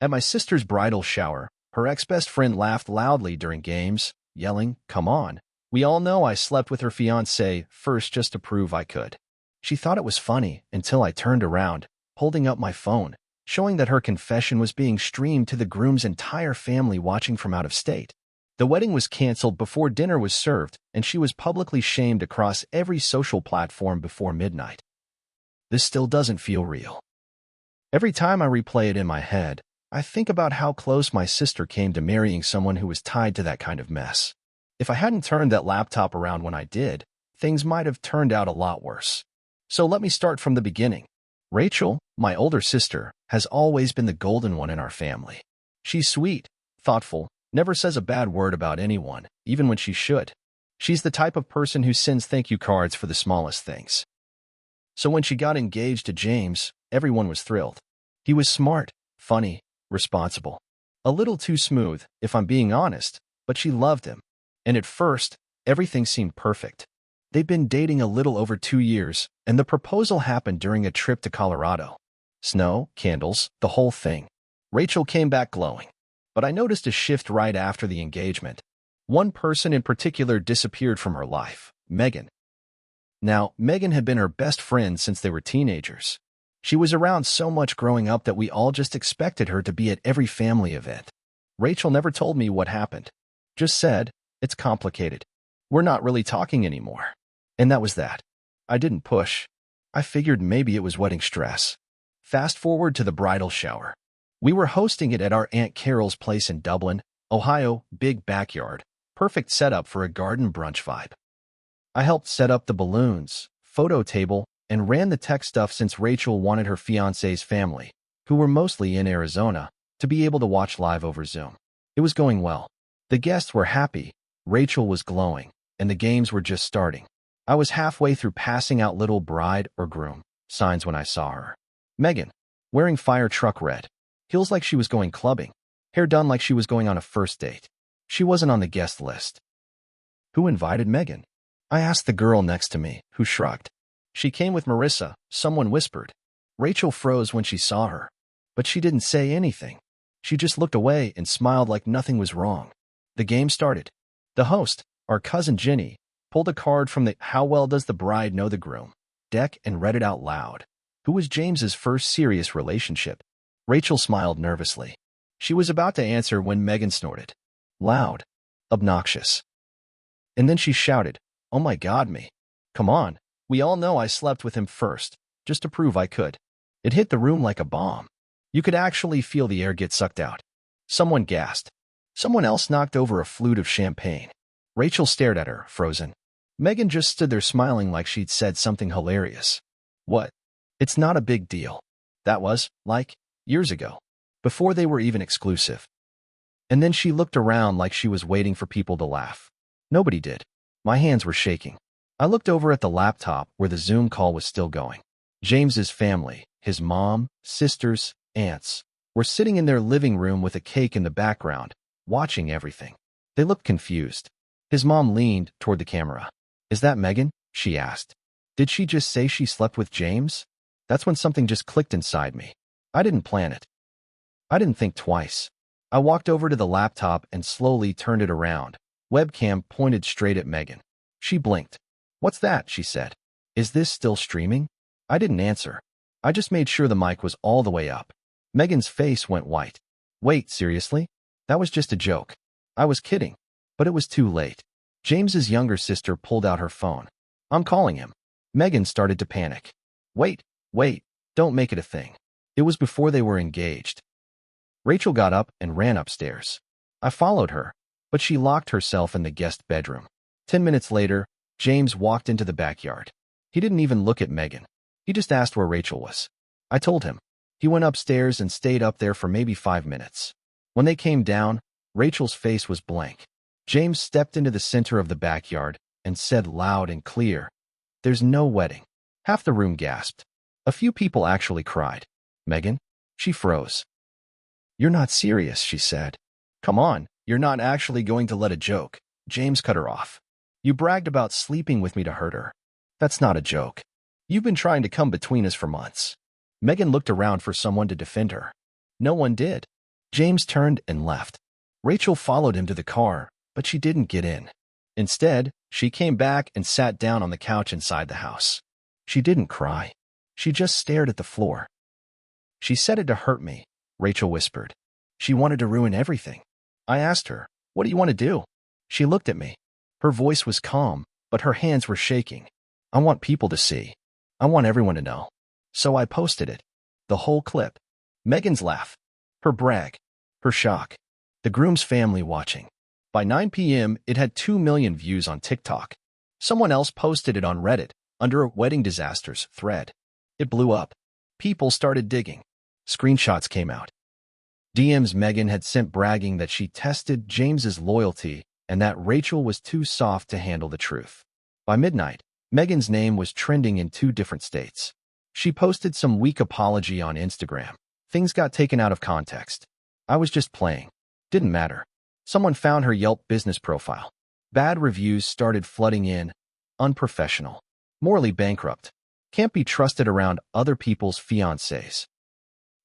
At my sister's bridal shower, her ex-best friend laughed loudly during games, yelling, "Come on." We all know I slept with her fiancé first just to prove I could. She thought it was funny until I turned around, holding up my phone, showing that her confession was being streamed to the groom's entire family watching from out of state. The wedding was canceled before dinner was served, and she was publicly shamed across every social platform before midnight. This still doesn't feel real. Every time I replay it in my head, I think about how close my sister came to marrying someone who was tied to that kind of mess. If I hadn't turned that laptop around when I did, things might have turned out a lot worse. So let me start from the beginning. Rachel, my older sister, has always been the golden one in our family. She's sweet, thoughtful, never says a bad word about anyone, even when she should. She's the type of person who sends thank you cards for the smallest things. So when she got engaged to James, everyone was thrilled. He was smart, funny, responsible. A little too smooth, if I'm being honest, but she loved him. And at first, everything seemed perfect. They'd been dating a little over 2 years, and the proposal happened during a trip to Colorado. Snow, candles, the whole thing. Rachel came back glowing. But I noticed a shift right after the engagement. One person in particular disappeared from her life, Megan. Now, Megan had been her best friend since they were teenagers. She was around so much growing up that we all just expected her to be at every family event. Rachel never told me what happened. Just said, "It's complicated. We're not really talking anymore." And that was that. I didn't push. I figured maybe it was wedding stress. Fast forward to the bridal shower. We were hosting it at our Aunt Carol's place in Dublin, Ohio, big backyard, perfect setup for a garden brunch vibe. I helped set up the balloons, photo table, and ran the tech stuff since Rachel wanted her fiancé's family, who were mostly in Arizona, to be able to watch live over Zoom. It was going well. The guests were happy, Rachel was glowing, and the games were just starting. I was halfway through passing out little bride or groom signs when I saw her. Megan, wearing fire truck red, heels like she was going clubbing, hair done like she was going on a first date. She wasn't on the guest list. Who invited Megan? I asked the girl next to me, who shrugged. She came with Marissa, someone whispered. Rachel froze when she saw her, but she didn't say anything. She just looked away and smiled like nothing was wrong. The game started. The host, our cousin Ginny, pulled a card from the "How well does the bride know the groom" deck and read it out loud. Who was James's first serious relationship? Rachel smiled nervously. She was about to answer when Megan snorted. Loud. Obnoxious. And then she shouted, "Oh my God, me. Come on. We all know I slept with him first, just to prove I could." It hit the room like a bomb. You could actually feel the air get sucked out. Someone gasped. Someone else knocked over a flute of champagne. Rachel stared at her, frozen. Megan just stood there smiling like she'd said something hilarious. What? It's not a big deal. That was, like, years ago, before they were even exclusive. And then she looked around like she was waiting for people to laugh. Nobody did. My hands were shaking. I looked over at the laptop where the Zoom call was still going. James's family, his mom, sisters, aunts, were sitting in their living room with a cake in the background, watching everything. They looked confused. His mom leaned toward the camera. "Is that Megan?" she asked. "Did she just say she slept with James?" That's when something just clicked inside me. I didn't plan it. I didn't think twice. I walked over to the laptop and slowly turned it around. Webcam pointed straight at Megan. She blinked. "What's that?" she said. "Is this still streaming?" I didn't answer. I just made sure the mic was all the way up. Megan's face went white. "Wait, seriously? That was just a joke." I was kidding, but it was too late. James's younger sister pulled out her phone. "I'm calling him." Megan started to panic. Wait, don't make it a thing." It was before they were engaged. Rachel got up and ran upstairs. I followed her, but she locked herself in the guest bedroom. 10 minutes later, James walked into the backyard. He didn't even look at Megan. He just asked where Rachel was. I told him. He went upstairs and stayed up there for maybe 5 minutes. When they came down, Rachel's face was blank. James stepped into the center of the backyard and said loud and clear, "There's no wedding." Half the room gasped. A few people actually cried. "Megan?" She froze. "You're not serious," she said. "Come on, you're not actually going to let a joke." James cut her off. "You bragged about sleeping with me to hurt her. That's not a joke. You've been trying to come between us for months." Megan looked around for someone to defend her. No one did. James turned and left. Rachel followed him to the car, but she didn't get in. Instead, she came back and sat down on the couch inside the house. She didn't cry. She just stared at the floor. She said it to hurt me, Rachel whispered. She wanted to ruin everything. I asked her, "What do you want to do?" She looked at me. Her voice was calm, but her hands were shaking. "I want people to see. I want everyone to know." So I posted it. The whole clip. Megan's laugh. Her brag. Her shock. The groom's family watching. By 9 p.m., it had 2 million views on TikTok. Someone else posted it on Reddit, under a wedding disasters thread. It blew up. People started digging. Screenshots came out. DMs Megan had sent bragging that she tested James's loyalty and that Rachel was too soft to handle the truth. By midnight, Megan's name was trending in 2 different states. She posted some weak apology on Instagram. Things got taken out of context. "I was just playing. Didn't matter." Someone found her Yelp business profile. Bad reviews started flooding in. Unprofessional. Morally bankrupt. Can't be trusted around other people's fiancés.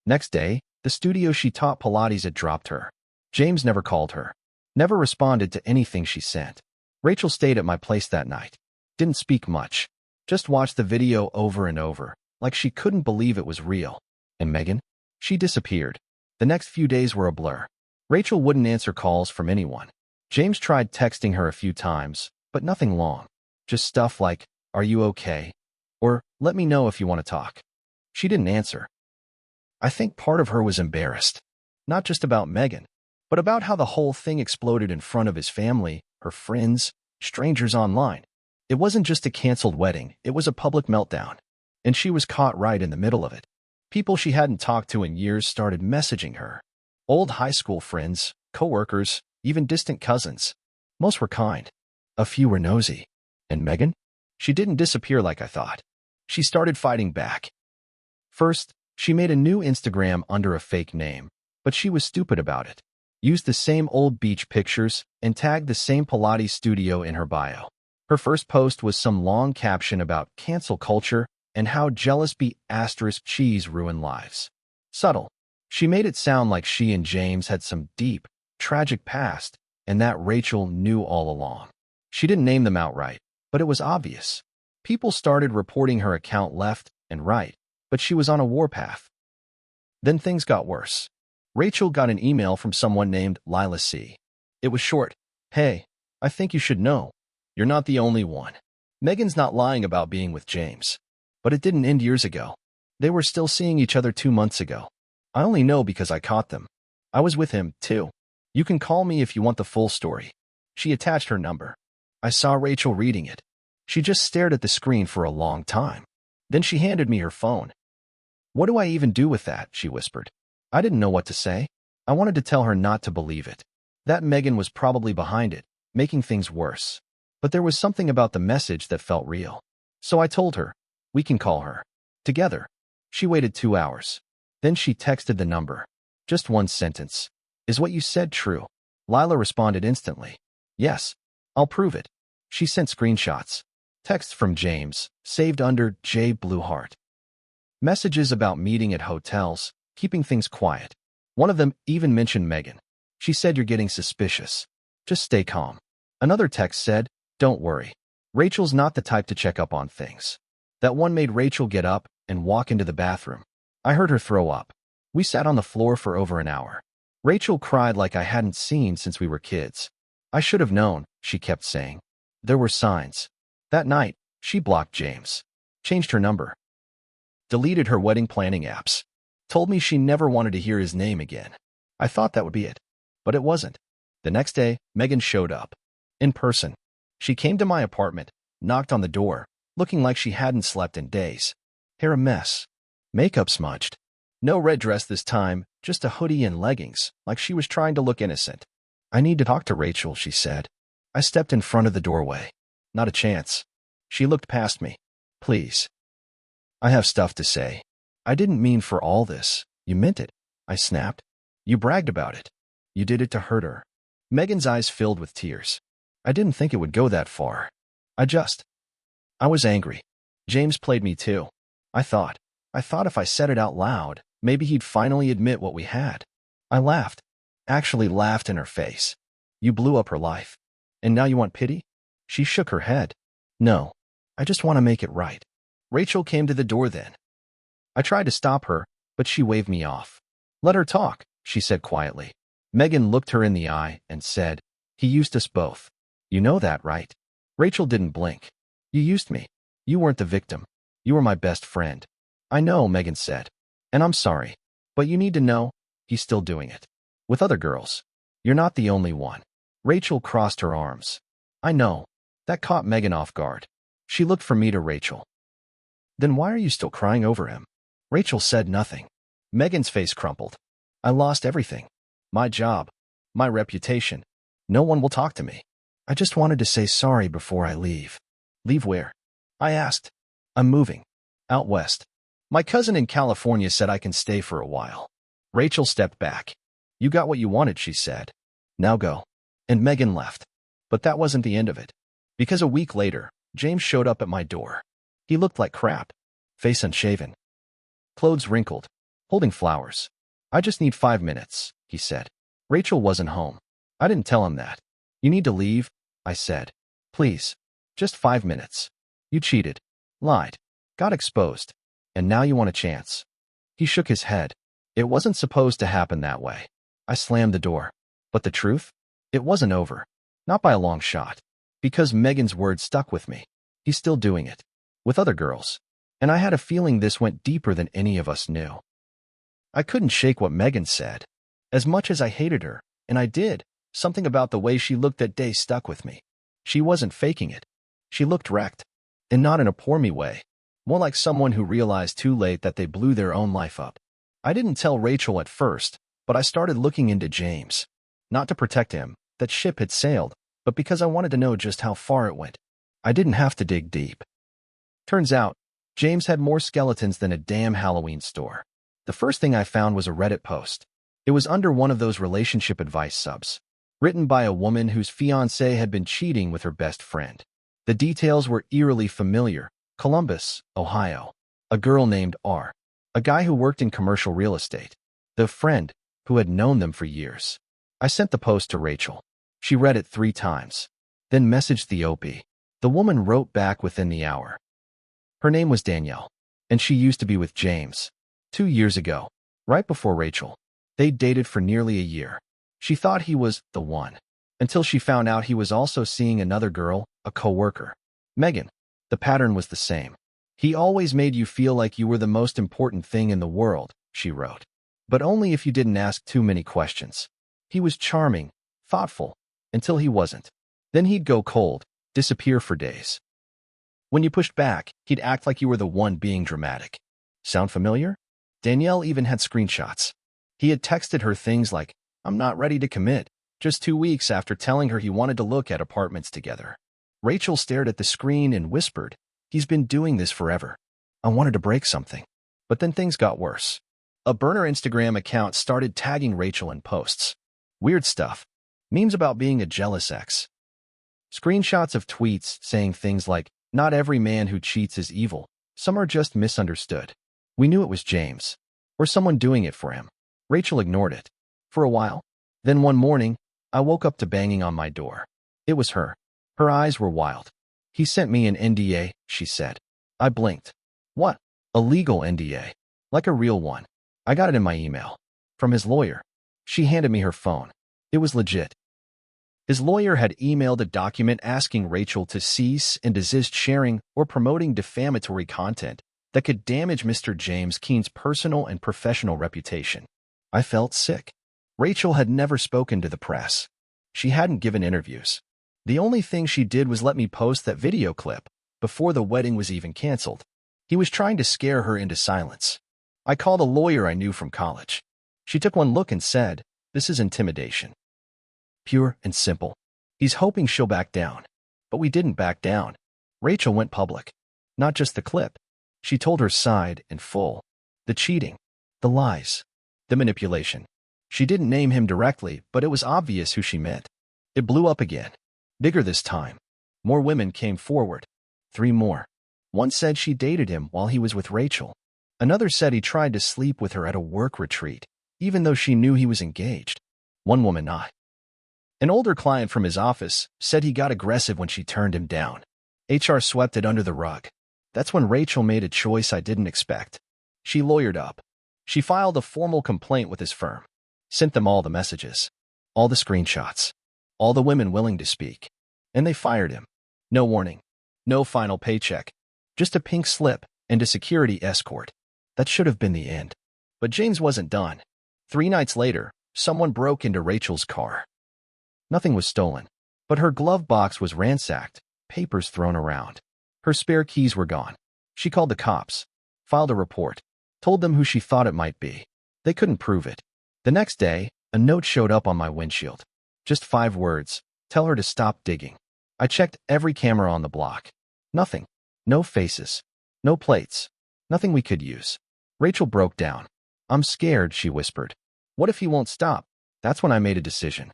Next day, the studio she taught Pilates had dropped her. James never called her. Never responded to anything she sent. Rachel stayed at my place that night. Didn't speak much. Just watched the video over and over, like she couldn't believe it was real. And Megan? She disappeared. The next few days were a blur. Rachel wouldn't answer calls from anyone. James tried texting her a few times, but nothing long. Just stuff like, "Are you okay?" or "Let me know if you want to talk." She didn't answer. I think part of her was embarrassed. Not just about Megan, but about how the whole thing exploded in front of his family, her friends, strangers online. It wasn't just a canceled wedding, it was a public meltdown. And she was caught right in the middle of it. People she hadn't talked to in years started messaging her. Old high school friends, coworkers, even distant cousins. Most were kind. A few were nosy. And Megan? She didn't disappear like I thought. She started fighting back. First, she made a new Instagram under a fake name, but she was stupid about it. Used the same old beach pictures and tagged the same Pilates studio in her bio. Her first post was some long caption about cancel culture and how jealous cheese ruin lives. Subtle. She made it sound like she and James had some deep, tragic past, and that Rachel knew all along. She didn't name them outright, but it was obvious. People started reporting her account left and right, but she was on a warpath. Then things got worse. Rachel got an email from someone named Lila C. It was short. "Hey, I think you should know. You're not the only one. Megan's not lying about being with James." But it didn't end years ago. They were still seeing each other 2 months ago. I only know because I caught them. I was with him, too. You can call me if you want the full story. She attached her number. I saw Rachel reading it. She just stared at the screen for a long time. Then she handed me her phone. "What do I even do with that?" she whispered. I didn't know what to say. I wanted to tell her not to believe it. That Megan was probably behind it, making things worse. But there was something about the message that felt real. So I told her, "We can call her. Together." She waited 2 hours. Then she texted the number. Just one sentence. "Is what you said true?" Lila responded instantly. "Yes. I'll prove it." She sent screenshots. Texts from James, saved under J. Blue Heart. Messages about meeting at hotels, keeping things quiet. One of them even mentioned Megan. She said, "You're getting suspicious. Just stay calm." Another text said, "Don't worry. Rachel's not the type to check up on things." That one made Rachel get up and walk into the bathroom. I heard her throw up. We sat on the floor for over an hour. Rachel cried like I hadn't seen since we were kids. "I should have known," she kept saying. There were signs. That night, she blocked James. Changed her number. Deleted her wedding planning apps. Told me she never wanted to hear his name again. I thought that would be it. But it wasn't. The next day, Megan showed up. In person. She came to my apartment, knocked on the door, looking like she hadn't slept in days. Hair a mess. Makeup smudged. No red dress this time, just a hoodie and leggings, like she was trying to look innocent. "I need to talk to Rachel," she said. I stepped in front of the doorway. Not a chance. She looked past me. "Please. I have stuff to say." "I didn't mean for all this. You meant it," I snapped. "You bragged about it. You did it to hurt her." Megan's eyes filled with tears. "I didn't think it would go that far. I was angry. James played me too. I thought if I said it out loud, maybe he'd finally admit what we had. I laughed. Actually laughed in her face. You blew up her life. And now you want pity? She shook her head. No. I just want to make it right. Rachel came to the door then. I tried to stop her, but she waved me off. Let her talk, she said quietly. Megan looked her in the eye and said, he used us both. You know that, right? Rachel didn't blink. You used me. You weren't the victim. You were my best friend. I know, Megan said. And I'm sorry. But you need to know, he's still doing it. With other girls. You're not the only one. Rachel crossed her arms. I know. That caught Megan off guard. She looked from me to Rachel. Then why are you still crying over him? Rachel said nothing. Megan's face crumpled. I lost everything. My job. My reputation. No one will talk to me. I just wanted to say sorry before I leave. Leave where? I asked. I'm moving. Out west. My cousin in California said I can stay for a while. Rachel stepped back. You got what you wanted, she said. Now go. And Megan left. But that wasn't the end of it. Because a week later, James showed up at my door. He looked like crap. Face unshaven. Clothes wrinkled. Holding flowers. I just need 5 minutes, he said. Rachel wasn't home. I didn't tell him that. You need to leave, I said. Please. Just 5 minutes. You cheated. Lied. Got exposed. And now you want a chance. He shook his head. It wasn't supposed to happen that way. I slammed the door. But the truth? It wasn't over. Not by a long shot. Because Megan's words stuck with me. He's still doing it. With other girls. And I had a feeling this went deeper than any of us knew. I couldn't shake what Megan said. As much as I hated her, and I did, something about the way she looked that day stuck with me. She wasn't faking it. She looked wrecked. And not in a poor me way. More like someone who realized too late that they blew their own life up. I didn't tell Rachel at first, but I started looking into James. Not to protect him, that ship had sailed, but because I wanted to know just how far it went. I didn't have to dig deep. Turns out, James had more skeletons than a damn Halloween store. The first thing I found was a Reddit post. It was under one of those relationship advice subs, written by a woman whose fiancé had been cheating with her best friend. The details were eerily familiar. Columbus, Ohio. A girl named R. A guy who worked in commercial real estate. The friend, who had known them for years. I sent the post to Rachel. She read it 3 times. Then messaged the OP. The woman wrote back within the hour. Her name was Danielle, and she used to be with James. 2 years ago, right before Rachel. They'd dated for nearly a year. She thought he was the one, until she found out he was also seeing another girl, a coworker. Megan. The pattern was the same. He always made you feel like you were the most important thing in the world, she wrote. But only if you didn't ask too many questions. He was charming, thoughtful, until he wasn't. Then he'd go cold, disappear for days. When you pushed back, he'd act like you were the one being dramatic. Sound familiar? Danielle even had screenshots. He had texted her things like, I'm not ready to commit, just 2 weeks after telling her he wanted to look at apartments together. Rachel stared at the screen and whispered, he's been doing this forever. I wanted to break something. But then things got worse. A burner Instagram account started tagging Rachel in posts. Weird stuff. Memes about being a jealous ex. Screenshots of tweets saying things like, not every man who cheats is evil. Some are just misunderstood. We knew it was James. Or someone doing it for him. Rachel ignored it. For a while. Then one morning, I woke up to banging on my door. It was her. Her eyes were wild. He sent me an NDA, she said. I blinked. What? A legal NDA. Like a real one. I got it in my email. From his lawyer. She handed me her phone. It was legit. His lawyer had emailed a document asking Rachel to cease and desist sharing or promoting defamatory content that could damage Mr. James Keen's personal and professional reputation. I felt sick. Rachel had never spoken to the press. She hadn't given interviews. The only thing she did was let me post that video clip before the wedding was even canceled. He was trying to scare her into silence. I called a lawyer I knew from college. She took one look and said, this is intimidation. Pure and simple. He's hoping she'll back down. But we didn't back down. Rachel went public. Not just the clip. She told her side in full. The cheating. The lies. The manipulation. She didn't name him directly, but it was obvious who she meant. It blew up again. Bigger this time. More women came forward. 3 more. One said she dated him while he was with Rachel. Another said he tried to sleep with her at a work retreat, even though she knew he was engaged. One woman not. An older client from his office said he got aggressive when she turned him down. HR swept it under the rug. That's when Rachel made a choice I didn't expect. She lawyered up. She filed a formal complaint with his firm. Sent them all the messages. All the screenshots. All the women willing to speak. And they fired him. No warning. No final paycheck. Just a pink slip and a security escort. That should have been the end. But James wasn't done. 3 nights later, someone broke into Rachel's car. Nothing was stolen, but her glove box was ransacked, papers thrown around. Her spare keys were gone. She called the cops, filed a report, told them who she thought it might be. They couldn't prove it. The next day, a note showed up on my windshield. Just 5 words. Tell her to stop digging. I checked every camera on the block. Nothing. No faces. No plates. Nothing we could use. Rachel broke down. I'm scared, she whispered. What if he won't stop? That's when I made a decision.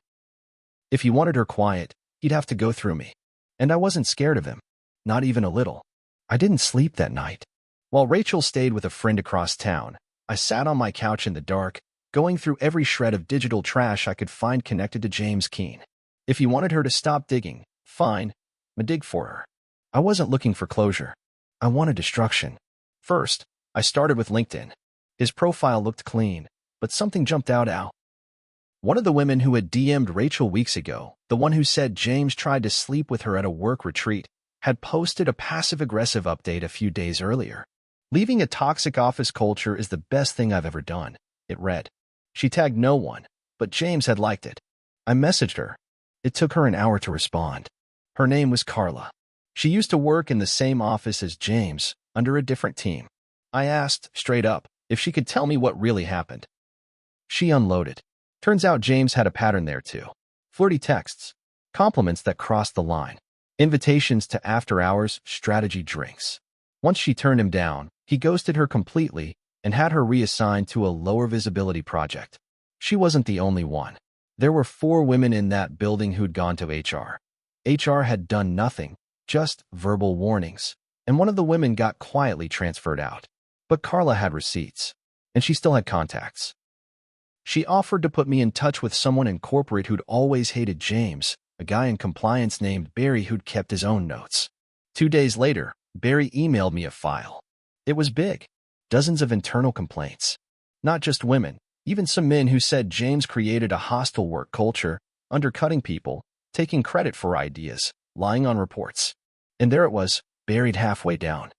If he wanted her quiet, he'd have to go through me. And I wasn't scared of him. Not even a little. I didn't sleep that night. While Rachel stayed with a friend across town, I sat on my couch in the dark, going through every shred of digital trash I could find connected to James Keene. If he wanted her to stop digging, fine, I'd dig for her. I wasn't looking for closure. I wanted destruction. First, I started with LinkedIn. His profile looked clean, but something jumped out. One of the women who had DM'd Rachel weeks ago, the one who said James tried to sleep with her at a work retreat, had posted a passive-aggressive update a few days earlier. Leaving a toxic office culture is the best thing I've ever done, it read. She tagged no one, but James had liked it. I messaged her. It took her an hour to respond. Her name was Carla. She used to work in the same office as James, under a different team. I asked, straight up, if she could tell me what really happened. She unloaded. Turns out James had a pattern there too. Flirty texts, compliments that crossed the line, invitations to after-hours strategy drinks. Once she turned him down, he ghosted her completely and had her reassigned to a lower visibility project. She wasn't the only one. There were 4 women in that building who'd gone to HR. HR had done nothing, just verbal warnings, and one of the women got quietly transferred out. But Carla had receipts, and she still had contacts. She offered to put me in touch with someone in corporate who'd always hated James, a guy in compliance named Barry who'd kept his own notes. 2 days later, Barry emailed me a file. It was big. Dozens of internal complaints. Not just women, even some men who said James created a hostile work culture, undercutting people, taking credit for ideas, lying on reports. And there it was, buried halfway down.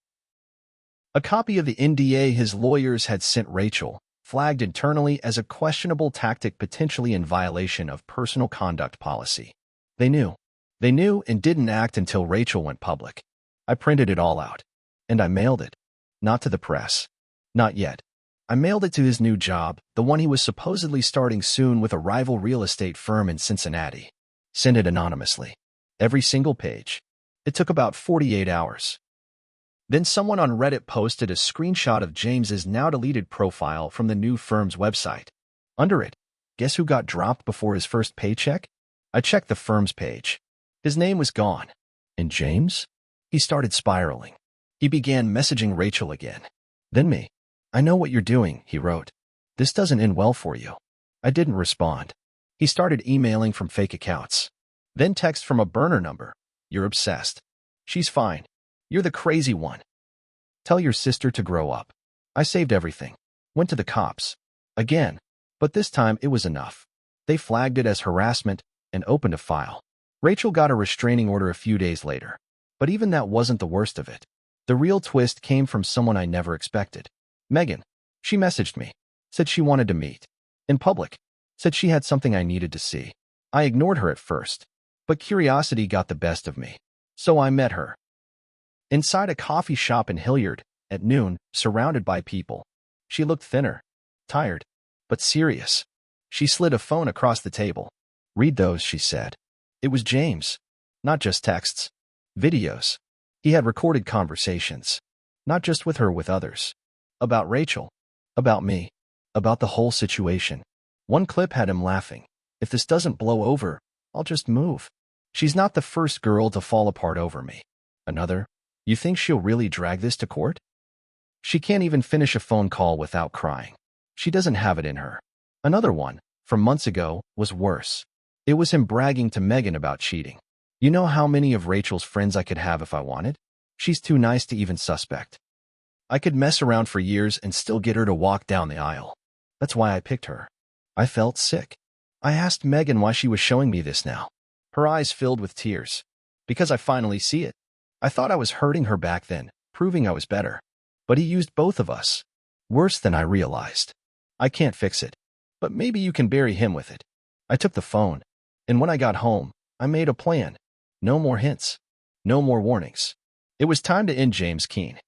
A copy of the NDA his lawyers had sent Rachel, flagged internally as a questionable tactic potentially in violation of personal conduct policy. They knew. They knew and didn't act until Rachel went public. I printed it all out. And I mailed it. Not to the press. Not yet. I mailed it to his new job, the one he was supposedly starting soon with a rival real estate firm in Cincinnati. Sent it anonymously. Every single page. It took about 48 hours. Then someone on Reddit posted a screenshot of James's now-deleted profile from the new firm's website. Under it, guess who got dropped before his first paycheck? I checked the firm's page. His name was gone. And James? He started spiraling. He began messaging Rachel again. Then me. I know what you're doing, he wrote. This doesn't end well for you. I didn't respond. He started emailing from fake accounts. Then text from a burner number. You're obsessed. She's fine. You're the crazy one. Tell your sister to grow up. I saved everything. Went to the cops. Again. But this time it was enough. They flagged it as harassment and opened a file. Rachel got a restraining order a few days later. But even that wasn't the worst of it. The real twist came from someone I never expected. Megan. She messaged me. Said she wanted to meet. In public. Said she had something I needed to see. I ignored her at first. But curiosity got the best of me. So I met her. Inside a coffee shop in Hilliard, at noon, surrounded by people. She looked thinner, tired, but serious. She slid a phone across the table. Read those, she said. It was James. Not just texts. Videos. He had recorded conversations. Not just with her, with others. About Rachel. About me. About the whole situation. One clip had him laughing. If this doesn't blow over, I'll just move. She's not the first girl to fall apart over me. Another. You think she'll really drag this to court? She can't even finish a phone call without crying. She doesn't have it in her. Another one, from months ago, was worse. It was him bragging to Megan about cheating. You know how many of Rachel's friends I could have if I wanted? She's too nice to even suspect. I could mess around for years and still get her to walk down the aisle. That's why I picked her. I felt sick. I asked Megan why she was showing me this now. Her eyes filled with tears. Because I finally see it. I thought I was hurting her back then, proving I was better. But he used both of us. Worse than I realized. I can't fix it. But maybe you can bury him with it. I took the phone. And when I got home, I made a plan. No more hints. No more warnings. It was time to end James Keene.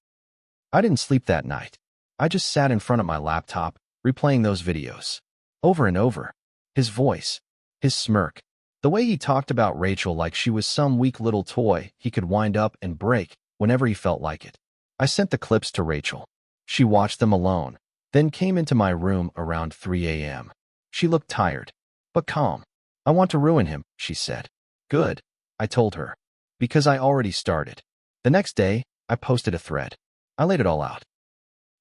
I didn't sleep that night. I just sat in front of my laptop, replaying those videos. Over and over. His voice. His smirk. The way he talked about Rachel like she was some weak little toy he could wind up and break whenever he felt like it. I sent the clips to Rachel. She watched them alone, then came into my room around 3 a.m. She looked tired, but calm. I want to ruin him, she said. Good, I told her. Because I already started. The next day, I posted a thread. I laid it all out.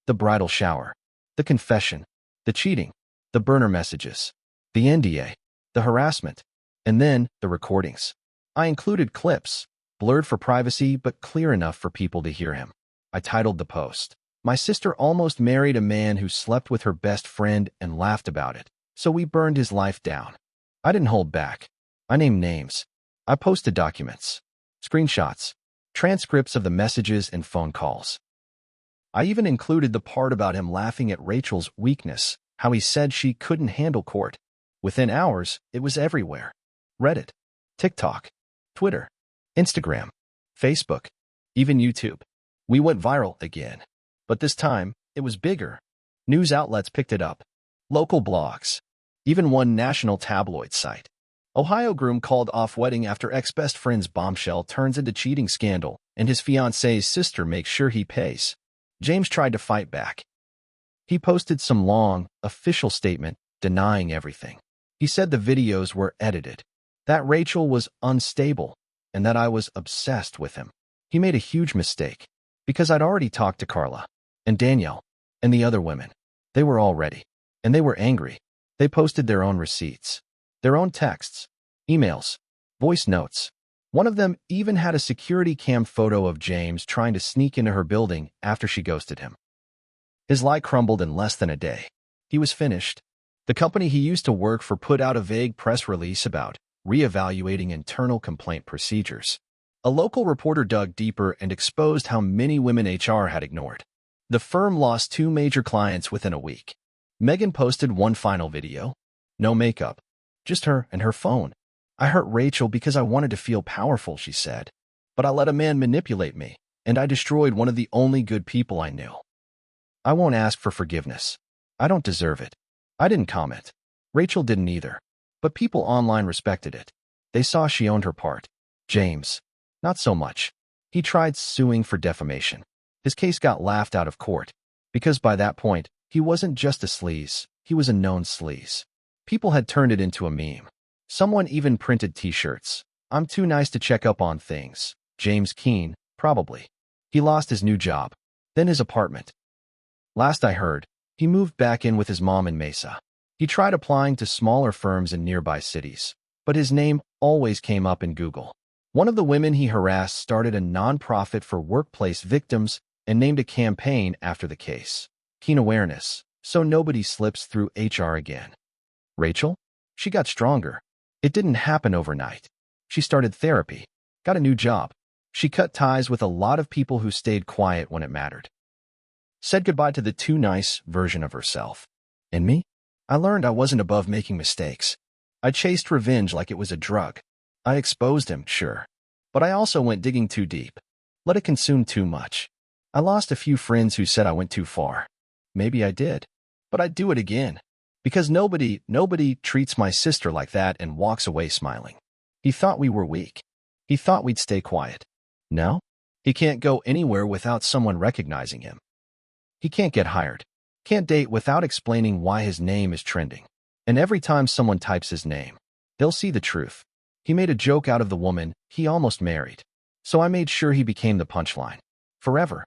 The bridal shower. The confession. The cheating. The burner messages. The NDA. The harassment. And then, the recordings. I included clips, blurred for privacy but clear enough for people to hear him. I titled the post, "My sister almost married a man who slept with her best friend and laughed about it, so we burned his life down." I didn't hold back. I named names. I posted documents, screenshots, transcripts of the messages and phone calls. I even included the part about him laughing at Rachel's weakness, how he said she couldn't handle court. Within hours, it was everywhere. Reddit, TikTok, Twitter, Instagram, Facebook, even YouTube. We went viral again. But this time, it was bigger. News outlets picked it up. Local blogs. Even one national tabloid site. Ohio groom called off wedding after ex-best friend's bombshell turns into cheating scandal, and his fiance's sister makes sure he pays. James tried to fight back. He posted some long, official statement denying everything. He said the videos were edited, that Rachel was unstable, and that I was obsessed with him. He made a huge mistake, because I'd already talked to Carla, and Danielle, and the other women. They were all ready, and they were angry. They posted their own receipts, their own texts, emails, voice notes. One of them even had a security cam photo of James trying to sneak into her building after she ghosted him. His lie crumbled in less than a day. He was finished. The company he used to work for put out a vague press release about reevaluating internal complaint procedures. A local reporter dug deeper and exposed how many women HR had ignored. The firm lost 2 major clients within a week. Megan posted one final video. No makeup. Just her and her phone. "I hurt Rachel because I wanted to feel powerful," she said. "But I let a man manipulate me, and I destroyed one of the only good people I knew. I won't ask for forgiveness. I don't deserve it." I didn't comment. Rachel didn't either. But people online respected it. They saw she owned her part. James. Not so much. He tried suing for defamation. His case got laughed out of court. Because by that point, he wasn't just a sleaze, he was a known sleaze. People had turned it into a meme. Someone even printed t-shirts. "I'm too nice to check up on things. James Keene, probably." He lost his new job. Then his apartment. Last I heard, he moved back in with his mom in Mesa. He tried applying to smaller firms in nearby cities, but his name always came up in Google. One of the women he harassed started a nonprofit for workplace victims and named a campaign after the case. Keen awareness, so nobody slips through HR again. Rachel? She got stronger. It didn't happen overnight. She started therapy, got a new job. She cut ties with a lot of people who stayed quiet when it mattered. Said goodbye to the too nice version of herself. And me? I learned I wasn't above making mistakes. I chased revenge like it was a drug. I exposed him, sure. But I also went digging too deep. Let it consume too much. I lost a few friends who said I went too far. Maybe I did. But I'd do it again. Because nobody treats my sister like that and walks away smiling. He thought we were weak. He thought we'd stay quiet. No? He can't go anywhere without someone recognizing him. He can't get hired. Can't date without explaining why his name is trending. And every time someone types his name, they'll see the truth. He made a joke out of the woman he almost married. So I made sure he became the punchline. Forever.